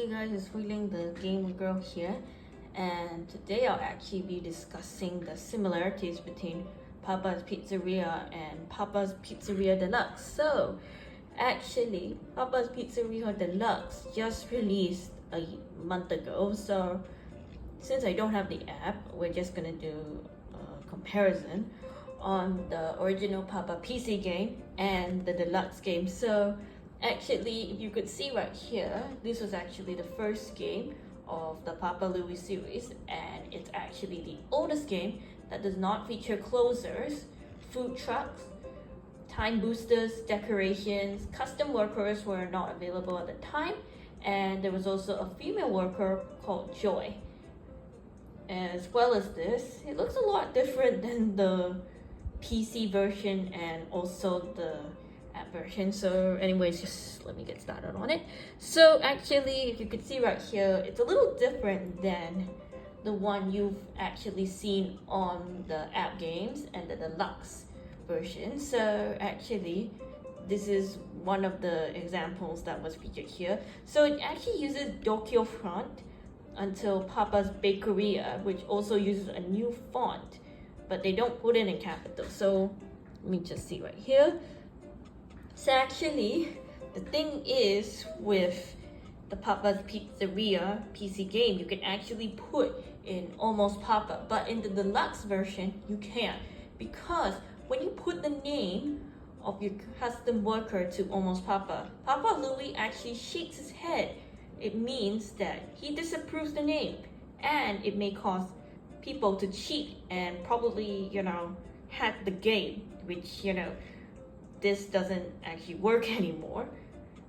Hey guys, it's Feeling the Gamer Girl here, and today I'll actually be discussing the similarities between Papa's Pizzeria and Papa's Pizzeria Deluxe. So, actually, Papa's Pizzeria Deluxe just released a month ago, so since I don't have the app, we're just gonna do a comparison on the original Papa PC game and the Deluxe game. So, actually, if you could see right here, this was actually the first game of the Papa Louie series, and it's actually the oldest game that does not feature closers, food trucks, time boosters, decorations. Custom workers were not available at the time, and there was also a female worker called Joy. As well as this, it looks a lot different than the PC version and also the app version. So anyways, just let me get started on it. So actually, if you could see right here, it's a little different than the one you've actually seen on the app games and the deluxe version. So actually, this is one of the examples that was featured here. So it actually uses Dokyo font until Papa's Bakeria, which also uses a new font, but they don't put it in capital. So let me just see right here. So actually, the thing is with the Papa's Pizzeria PC game, you can actually put in almost Papa, but in the deluxe version, you can't, because when you put the name of your custom worker to almost Papa, Papa Louie actually shakes his head. It means that he disapproves the name, and it may cause people to cheat and probably, hack the game, which, this doesn't actually work anymore.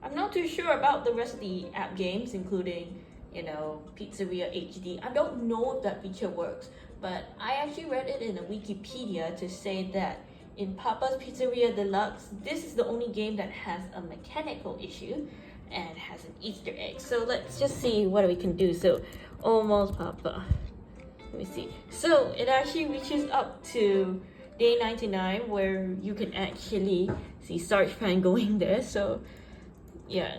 I'm not too sure about the rest of the app games, including, Pizzeria HD. I don't know if that feature works, but I actually read it in a Wikipedia to say that in Papa's Pizzeria Deluxe, this is the only game that has a mechanical issue and has an Easter egg. So let's just see what we can do. So almost Papa. Let me see. So it actually reaches up to day 99, where you can actually see Sarge Fan going there. So yeah.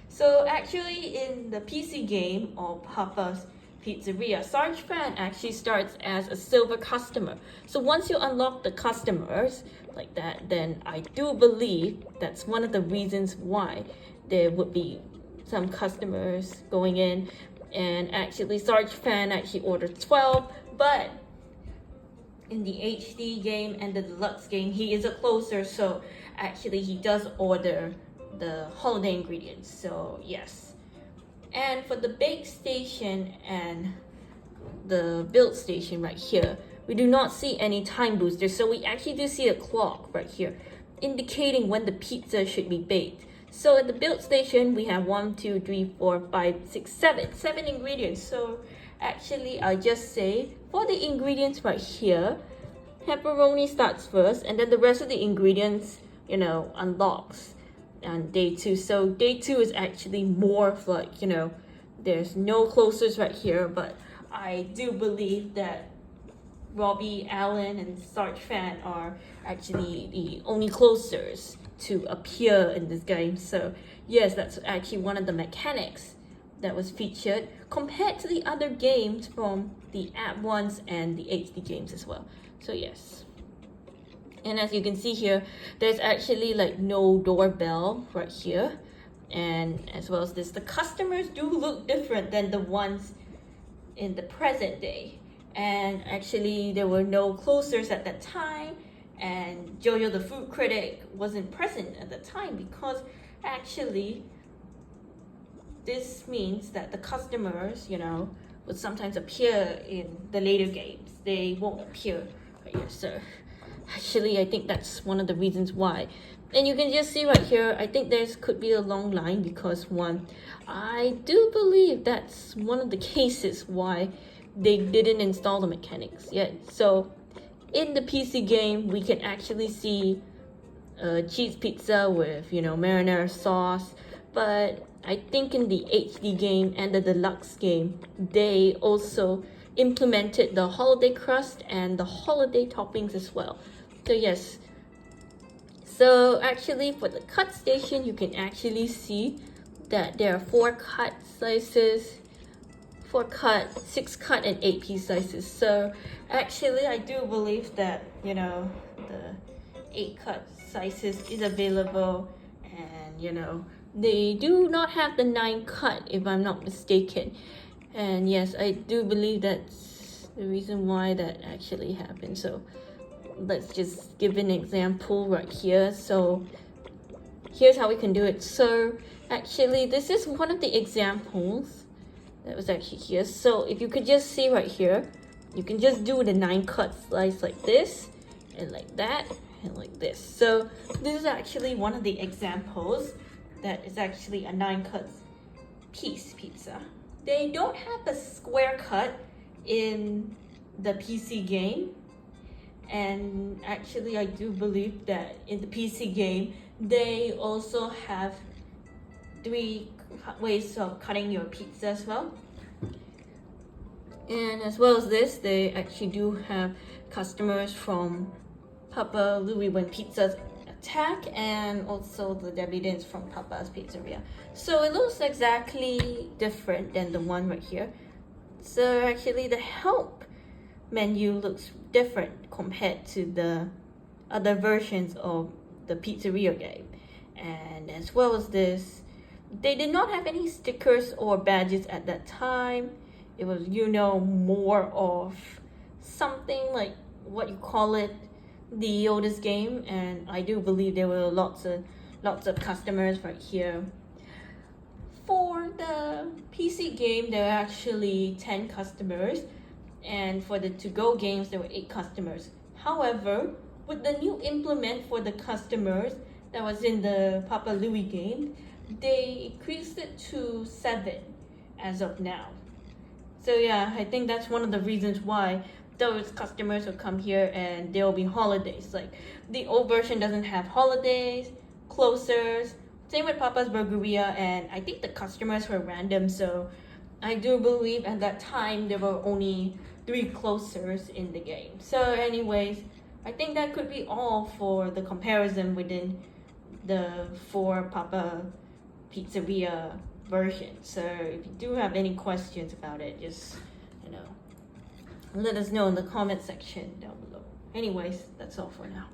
So actually in the PC game of Papa's Pizzeria, Sarge Fan actually starts as a silver customer. So once you unlock the customers like that, then I do believe that's one of the reasons why there would be some customers going in. And actually Sarge Fan actually ordered 12, but in the HD game and the deluxe game, he is a closer, so actually he does order the holiday ingredients. So yes. And for the bake station and the build station right here, we do not see any time boosters. So we actually do see a clock right here indicating when the pizza should be baked. So at the build station, we have 1, 2, 3, 4, 5, 6, 7 ingredients. So actually, I'll just say for the ingredients right here, pepperoni starts first, and then the rest of the ingredients, unlocks on day 2. So day 2 is actually more of like, there's no closers right here, but I do believe that Robbie, Allen, and Sarge Fan are actually the only closers to appear in this game. So yes, that's actually one of the mechanics that was featured compared to the other games from the app ones and the HD games as well. So yes. And as you can see here, there's actually like no doorbell right here. And as well as this, the customers do look different than the ones in the present day. And actually there were no closers at that time, and Jojo the food critic wasn't present at the time, because actually this means that the customers, would sometimes appear in the later games. They won't appear right here. So actually I think that's one of the reasons why. And you can just see right here, I think could be a long line, because one, I do believe that's one of the cases why they didn't install the mechanics yet. So in the PC game, we can actually see cheese pizza with, marinara sauce. But I think in the HD game and the deluxe game, they also implemented the holiday crust and the holiday toppings as well. So yes, So actually for the cut station, you can actually see that there are 4 cut slices, 4 cut, 6 cut, and 8 piece slices. So actually I do believe that, you know, the 8 cut slices is available, and you know, they do not have the 9 cut if I'm not mistaken. And yes, I do believe that's the reason why that actually happened. So let's just give an example right here. So here's how we can do it. So actually this is one of the examples that was actually here. So if you could just see right here, you can just do the 9 cut slice like this, and like that, and like this. So this is actually one of the examples that is actually a 9 cut piece pizza. They don't have a square cut in the PC game, and actually I do believe that in the PC game they also have 3 ways of cutting your pizza as well. And as well as this, they actually do have customers from Papa Louie when pizzas attack, and also the evidence from Papa's Pizzeria. So it looks exactly different than the one right here. So actually the help menu looks different compared to the other versions of the Pizzeria game. And as well as this, they did not have any stickers or badges at that time. It was, you know, more of something like what you call it, the oldest game. And I do believe there were lots of customers right here. For the PC game, there are actually 10 customers, and for the to-go games, there were 8 customers. However, with the new implement for the customers that was in the Papa Louie game, they increased it to 7 as of now. So yeah, I think that's one of the reasons why those customers will come here, and there will be holidays. Like the old version doesn't have holidays, closers, same with Papa's Burgeria, and I think the customers were random. So I do believe at that time there were only 3 closers in the game. So anyways, I think that could be all for the comparison within the 4 Papa Pizzeria version. So if you do have any questions about it, just, you know, let us know in the comment section down below. Anyways, that's all for now.